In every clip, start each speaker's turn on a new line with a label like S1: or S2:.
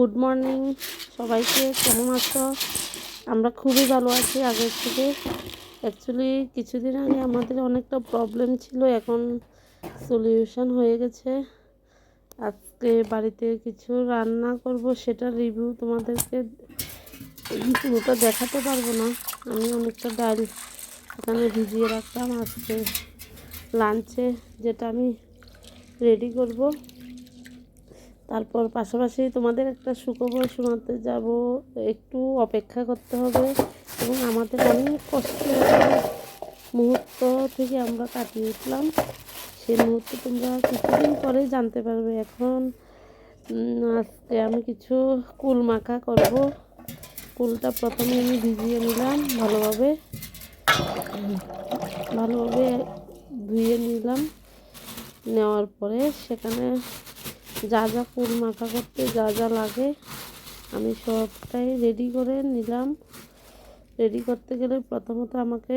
S1: Good morning সবাইকে, কেমন আছো? আমরা খুবই ভালো আছি আগের থেকে। অ্যাকচুয়ালি কিছুদিন আগে আমাদের অনেকটা প্রবলেম ছিল, এখন সলিউশন হয়ে গেছে। আজকে বাড়িতে কিছু রান্না করব, সেটা রিভিউ তোমাদেরকে পুরোটা দেখাতে পারবো না। আমি অনেকটা ডাল এখানে ভিজিয়ে রাখলাম আজকে লাঞ্চে, যেটা আমি রেডি করব। তারপর পাশাপাশি তোমাদের একটা সুখবর শোনাতে যাব, একটু অপেক্ষা করতে হবে এবং আমাদের অনেক কষ্টের মুহূর্ত থেকে আমরা কাটিয়ে উঠলাম। সেই মুহূর্তে তোমরা কিছুদিন পরেই জানতে পারবে। এখন আজকে আমি কিছু কুল মাখা করব। কুলটা প্রথমে আমি ভিজিয়ে নিলাম, ভালোভাবে ধুয়ে নিলাম। নেওয়ার পরে সেখানে যা যা কুল মাখা করতে যা যা লাগে আমি সবটাই রেডি করে নিলাম। রেডি করতে গেলে প্রথমত আমাকে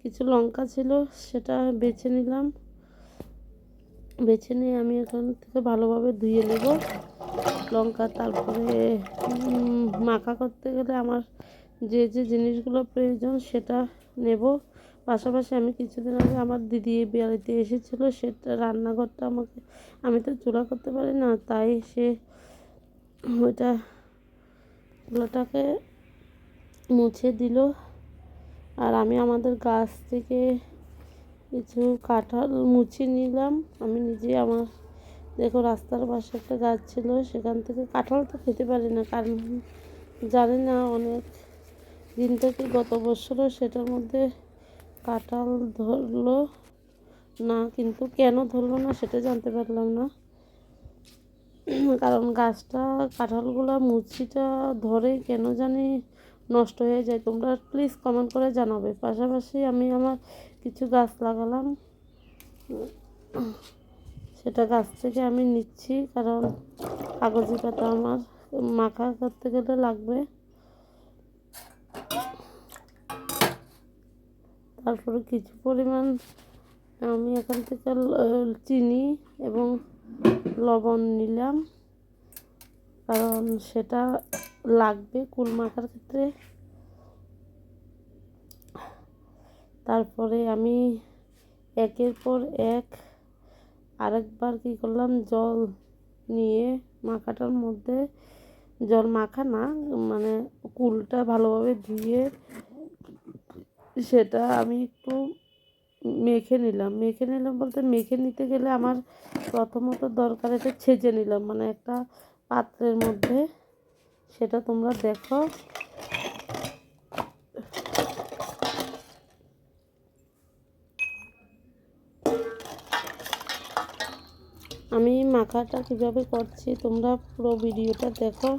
S1: কিছু লঙ্কা ছিল, সেটা বেছে নিলাম। বেছে নিয়ে আমি এখান থেকে ভালোভাবে ধুয়ে নেব লঙ্কা। তারপরে মাখা করতে গেলে আমার যে যে জিনিসগুলো প্রয়োজন সেটা নেব। পাশাপাশি আমি কিছুদিন আগে আমার দিদি বাড়িতে এসেছিলো, সেটা রান্নাঘরটা আমি তো চুলা করতে পারি না, তাই সে চুলাটাকে মুছে দিল। আর আমি আমাদের গাছ থেকে কিছু কাঁঠাল মুছে নিলাম। আমি নিজে দেখো রাস্তার পাশে একটা গাছ ছিল, সেখান থেকে কাঁঠাল তো খেতে পারি না, কারণ জানি না অনেক দিন থেকে গত বছরও সেটার মধ্যে কাঁঠাল ধরলো না, কিন্তু কেন ধরলো না সেটা জানতে পারলাম না। কারণ গাছটা কাঁঠালগুলো মুচিটা ধরে কেন জানি নষ্ট হয়ে যায়। তোমরা প্লিজ কমেন্ট করে জানাবে। পাশাপাশি আমি আমার কিছু গাছ লাগালাম, সেটা গাছ থেকে আমি নিচ্ছি, কারণ কাগজি পাতা আমার মাখা করতে গেলে লাগবে। তারপরে কিছু পরিমাণ আমি এখান থেকে চিনি এবং লবণ নিলাম, কারণ সেটা লাগবে কুল মাখার ক্ষেত্রে। তারপরে আমি একের পর এক আরেকবার কী করলাম, জল নিয়ে মাখাটার মধ্যে, জল মাখা না মানে কুলটা ভালোভাবে ধুয়ে সেটা আমি একটু মেখে নিলাম বলতে মেখে নিতে গেলে আমার প্রথমত দরকার, এটা ছেঁচে নিলাম মানে একটা পাত্রের মধ্যে। সেটা তোমরা দেখো। আমি মাখাটা কীভাবে করছি তোমরা পুরো ভিডিওটা দেখো।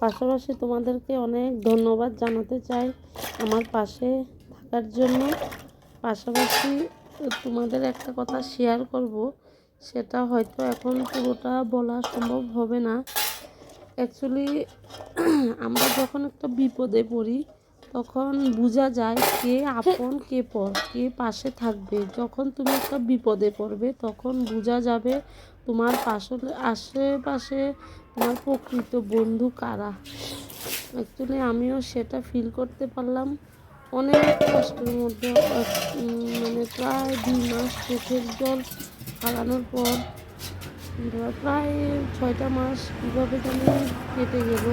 S1: পাশাপাশি তোমাদেরকে অনেক ধন্যবাদ জানাতে চাই আমার পাশে থাকার জন্য। পাশাপাশি তোমাদের একটা কথা শেয়ার করব, সেটা হয়তো এখন পুরোটা বলা সম্ভব হবে না। অ্যাকচুয়ালি আমরা যখন একটা বিপদে পড়ি তখন বোঝা যায় কে আপন কে পর, কে পাশে থাকবে। যখন তুমি একটা বিপদে পড়বে তখন বোঝা যাবে তোমার আশেপাশে তোমার প্রকৃত বন্ধু কারা। অ্যাকচুয়ালি আমিও সেটা ফিল করতে পারলাম অনেক কষ্টের মধ্যে। মানে প্রায় 2 মাস চোখের জল ফালানোর পর প্রায় 6টা মাস কীভাবে যেন কেটে গেল।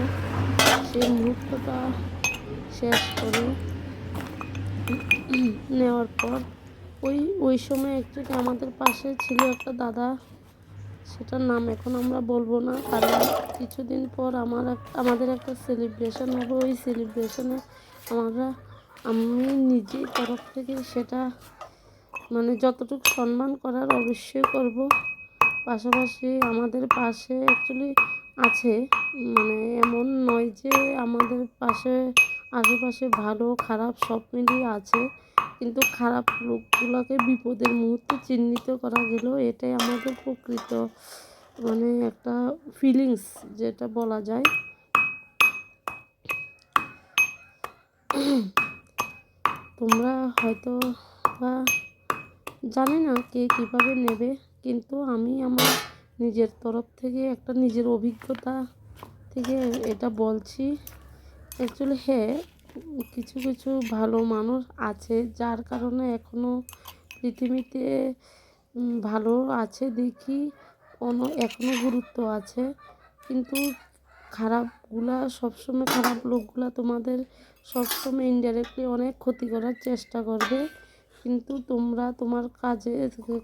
S1: সেই মুহূর্তটা শেষ করে নেওয়ার পর ওই সময় অ্যাকচুয়ালি আমাদের পাশে ছিল একটা দাদা, সেটার নাম এখন আমরা বলবো না, কারণ কিছুদিন পর আমাদের একটা সেলিব্রেশন হবে। ওই সেলিব্রেশনে আমি নিজের তরফ থেকে সেটা মানে যতটুকু সম্মান করার অবশ্যই করব। পাশাপাশি আমাদের পাশে অ্যাকচুয়ালি আছে, মানে এমন নয় যে আমাদের পাশে আশেপাশে ভালো খারাপ সব মিলিয়ে আছে, কিন্তু খারাপ লোকগুলোকে বিপদের মুহূর্তে চিহ্নিত করা গেল, এটাই আমাদের প্রকৃত মানে একটা ফিলিংস যেটা বলা যায়। তোমরা হয়তো বা জানি না কে কীভাবে নেবে, কিন্তু আমি আমার নিজের তরফ থেকে একটা নিজের অভিজ্ঞতা থেকে এটা বলছি। অ্যাকচুয়ালি হ্যাঁ, কিছু কিছু ভালো মানুষ আছে যার কারণে এখনও পৃথিবীতে ভালো আছে দেখি, এখনও গুরুত্ব আছে। কিন্তু খারাপগুলা সবসময়, খারাপ লোকগুলা তোমাদের সবসময় ইনডাইরেক্টলি অনেক ক্ষতি করার চেষ্টা করবে, কিন্তু তোমরা তোমার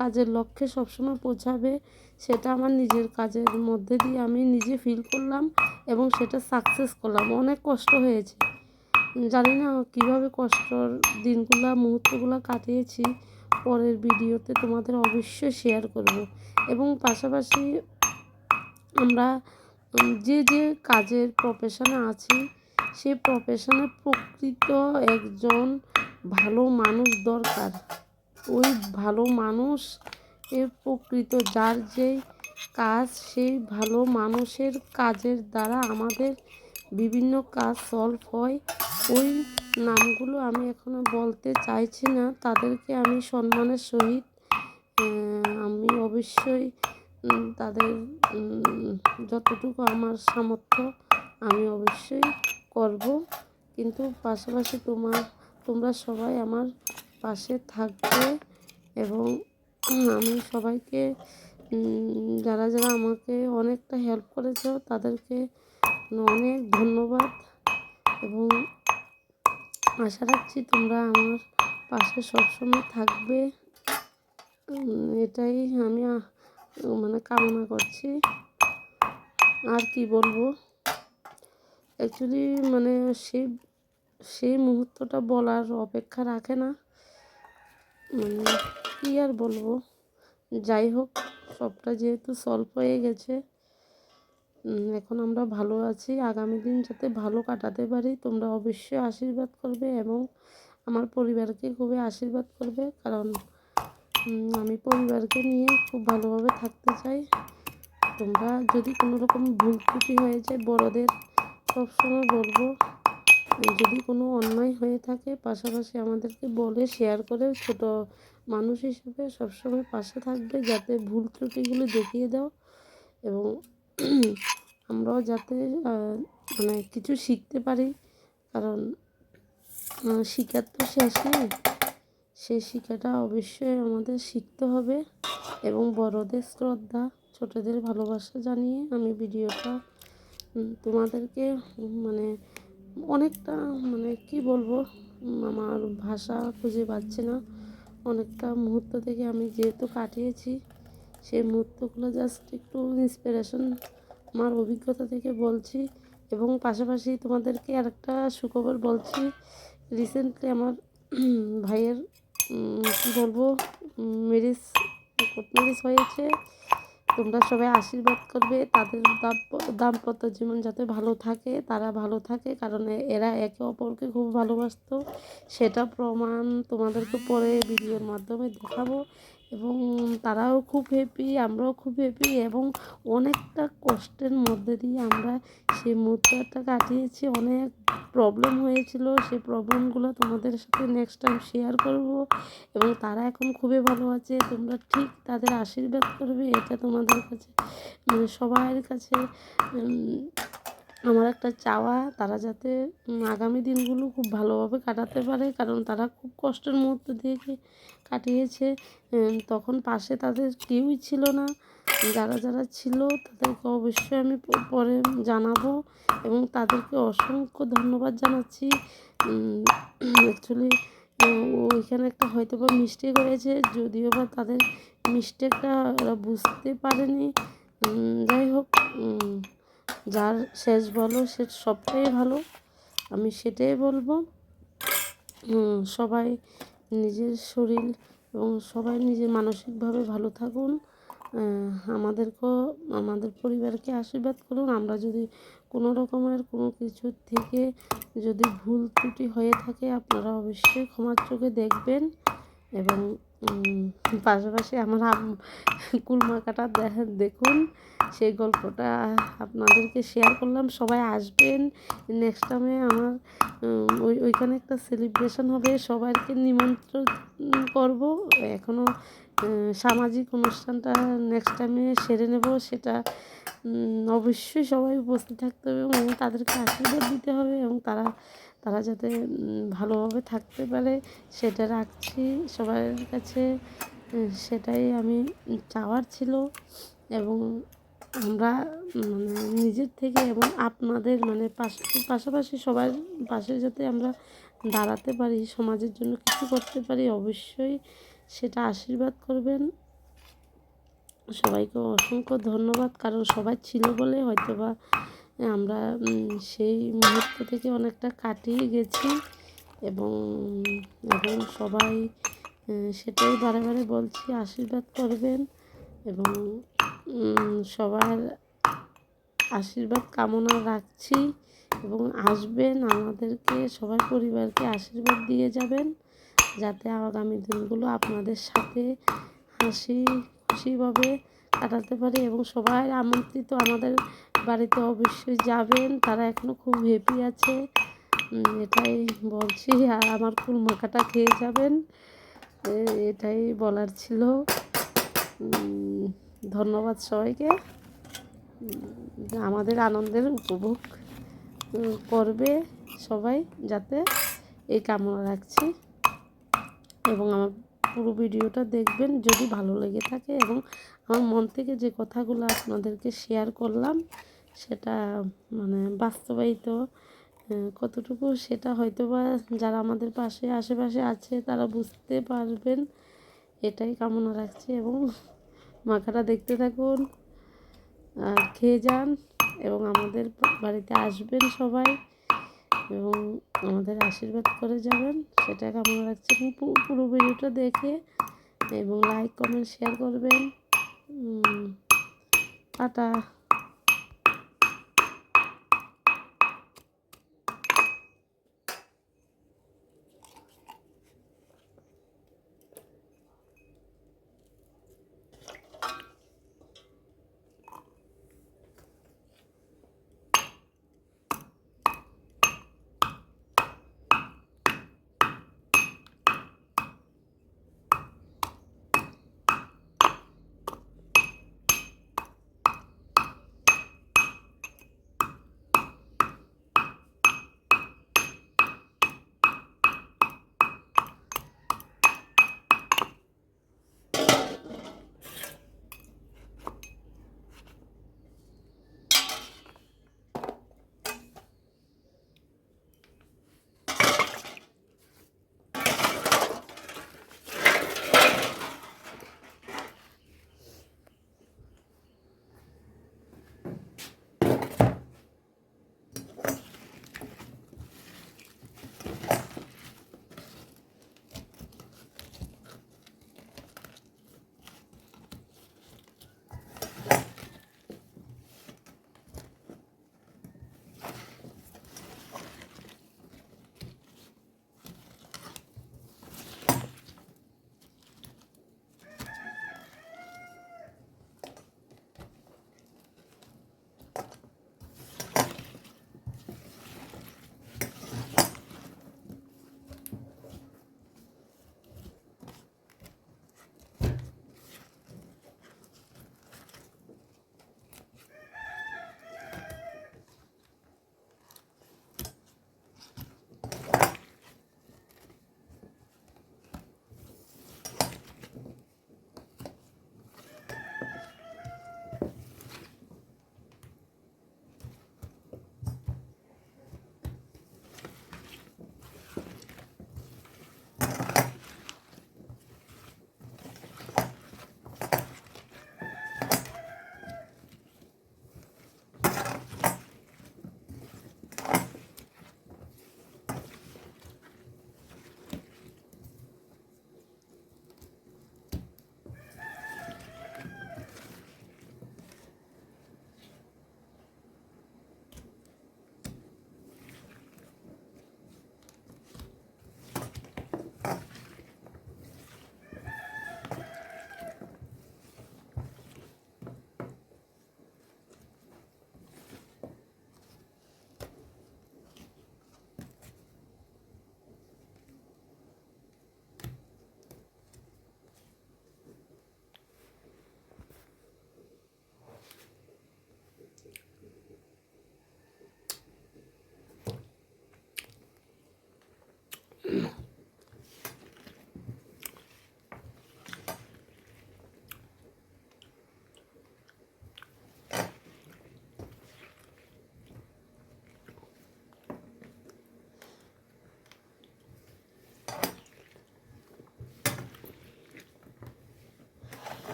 S1: কাজের লক্ষ্যে সবসময় পৌঁছাবে। সেটা আমার নিজের কাজের মধ্যে দিয়ে আমি নিজে ফিল করলাম এবং সেটা সাকসেস করলাম। অনেক কষ্ট হয়েছে, জানি না কীভাবে কষ্টর মুহূর্তগুলো কাটিয়েছি। পরের ভিডিওতে তোমাদের অবশ্যই শেয়ার করব। এবং পাশাপাশি আমরা যে যে কাজের প্রফেশনে আছি, সেই প্রফেশনে প্রকৃত একজন ভালো মানুষ দরকার। ওই ভালো মানুষ এর প্রকৃত যার যেই কাজ, সেই ভালো মানুষের কাজের দ্বারা আমাদের বিভিন্ন কাজ সলভ হয়। ওই নামগুলো আমি এখনও বলতে চাইছি না, তাদেরকে আমি সম্মানের সহিত আমি অবশ্যই তাদের যতটুকু আমার সামর্থ্য আমি অবশ্যই করব। কিন্তু পাশাপাশি তোমরা সবাই আমার পাশে থাকবে এবং আমি সবাইকে যারা যারা আমাকে অনেকটা হেল্প করেছো তাদেরকে অনেক ধন্যবাদ এবং আশা রাখছি তোমরা আমার পাশে সবসময় থাকবে। এটাই আমি মানে কামনা করছি। আর কি বলবো, অ্যাকচুয়ালি মানে সেই মুহূর্তটা বলার অপেক্ষা রাখে না। মানে কী আর বলবো, যাই হোক, সবটা যেহেতু সলভ হয়ে গেছে, এখন আমরা ভালো আছি। আগামী দিন যাতে ভালো কাটাতে পারি তোমরা অবশ্যই আশীর্বাদ করবে এবং আমার পরিবারকে খুবই আশীর্বাদ করবে, কারণ আমি পরিবারকে নিয়ে খুব ভালোভাবে থাকতে চাই। তোমরা যদি কোনো রকম ভুল ত্রুটি হয়ে যায়, বড়দের সবসময় বলবো যদি কোনো অন্যায় হয়ে থাকে পাশাপাশি আমাদেরকে বলে শেয়ার করে ছোট মানুষ হিসেবে সবসময় পাশে থাকবে, যাতে ভুল ত্রুটিগুলো দেখিয়ে দাও এবং আমরাও যাতে মানে কিছু শিখতে পারি, কারণ শিক্ষার তো শেষ নেই। সেই শিক্ষাটা অবশ্যই আমাদের শিখতে হবে এবং বড়দের শ্রদ্ধা, ছোটদের ভালোবাসা জানিয়ে আমি ভিডিওটা তোমাদেরকে মানে অনেকটা মানে কি বলবো, আমার ভাষা খুঁজে পাচ্ছি না। অনেকটা মুহূর্ত থেকে আমি যেহেতু কাটিয়েছি, সেই মুহূর্তগুলো জাস্ট একটু ইন্সপিরেশন আমার অভিজ্ঞতা থেকে বলছি। এবং পাশাপাশি তোমাদেরকে আরেকটা সুখবর বলছি, রিসেন্টলি আমার ভাইয়ের কী বলবো কোর্ট ম্যারেজ হয়েছে। তোমরা সবাই আশীর্বাদ করবে তাদের দাম্পত্য জীবন যাতে ভালো থাকে, তারা ভালো থাকে, কারণ এরা একে অপরকে খুব ভালোবাসতো। সেটা প্রমাণ তোমাদেরকে পরে ভিডিওর মাধ্যমে দেখাবো এবং তারাও খুব হ্যাপি, আমরাও খুব হ্যাপি এবং অনেকটা কষ্টের মধ্যে দিয়ে আমরা সেই মুহূর্তটা কাটিয়েছি। অনেক প্রবলেম হয়েছিল, সেই প্রবলেমগুলো তোমাদের সাথে নেক্সট টাইম শেয়ার করব এবং তারা এখন খুবই ভালো আছে। তোমরা ঠিক তাদের আশীর্বাদ করবে, এটা তোমাদের কাছে মানে সবার কাছে আমার একটা চাওয়া, তারা যাতে আগামী দিনগুলো খুব ভালোভাবে কাটাতে পারে, কারণ তারা খুব কষ্টের মুহূর্ত দিয়ে কাটিয়েছে। তখন পাশে তাদের কেউই ছিল না, যারা যারা ছিল তাদেরকে অবশ্যই আমি পরে জানাবো এবং তাদেরকে অসংখ্য ধন্যবাদ জানাচ্ছি। অ্যাকচুয়ালি ওইখানে একটা হয়তো বা মিস্টেক হয়েছে, যদিও বা তাদের মিস্টেকটা ওরা বুঝতে পারেনি। যাই হোক, যার শেষ ভালো সে সবটাই ভালো, আমি সেটাই বলবো। সবাই নিজের শরীর এবং সবাই নিজের মানসিকভাবে ভালো থাকুন। আমাদের পরিবারকে আশীর্বাদ করুন। আমরা যদি কোনো রকমের কোনো কিছুর থেকে যদি ভুল ত্রুটি হয়ে থাকে আপনারা অবশ্যই ক্ষমার চোখে দেখবেন এবং পাশাপাশি আমার কুলমাকাটা দেখুন, সেই গল্পটা আপনাদেরকে শেয়ার করলাম। সবাই আসবেন নেক্সট টাইমে আমার ওইখানে একটা সেলিব্রেশন হবে, সবাইকে নিমন্ত্রণ করব। এখনও সামাজিক অনুষ্ঠানটা নেক্সট টাইমে সেরে নেব, সেটা অবশ্যই সবাই উপস্থিত থাকতে হবে এবং তাদেরকে আশীর্বাদ দিতে হবে এবং তারা তারা যাতে ভালোভাবে থাকতে পারে সেটা রাখছি সবার কাছে। সেটাই আমি চাওয়ার ছিল এবং আমরা মানে নিজের থেকে এবং আপনাদের মানে পাশাপাশি সবার পাশে যাতে আমরা দাঁড়াতে পারি, সমাজের জন্য কিছু করতে পারি, অবশ্যই সেটা আশীর্বাদ করবেন। সবাইকে অসংখ্য ধন্যবাদ, কারণ সবাই ছিল বলে হয়তোবা আমরা সেই মুহূর্ত থেকে অনেকটা কাটিয়ে গেছি এবং এবং সবাই সেটাই বারে বারে বলছি, আশীর্বাদ করবেন এবং সবার আশীর্বাদ কামনা রাখছি এবং আসবেন আমাদেরকে সবার পরিবারকে আশীর্বাদ দিয়ে যাবেন, যাতে আগামী দিনগুলো আপনাদের সাথে হাসি খুশিভাবে কাটাতে পারি এবং সবাই আমন্ত্রিত আমাদের বাড়িতে অবশ্যই যাবেন, তারা এখনও খুব হ্যাপি আছে এটাই বলছি। আর আমার ফুল মাখাটা খেয়ে যাবেন, এটাই বলার ছিল। ধন্যবাদ সবাইকে, আমাদের আনন্দের উপভোগ করবে সবাই যাতে এই কামনা রাখছি এবং আমার পুরো ভিডিওটা দেখবেন যদি ভালো লেগে থাকে এবং আমার মন থেকে যে কথাগুলো আপনাদেরকে শেয়ার করলাম সেটা মানে বাস্তবায়িত কতটুকু সেটা হয়তো বা যারা আমাদের পাশে আশেপাশে আছে তারা বুঝতে পারবেন, এটাই কামনা রাখছি। এবং মাখাটা দেখতে থাকুন আর খেয়ে যান এবং আমাদের বাড়িতে আসবেন সবাই এবং আমাদের আশীর্বাদ করে যাবেন, সেটা কামনা রাখছি। এবং পুরো ভিডিওটা দেখে এবং লাইক কমেন্ট শেয়ার করবেন। টাটা।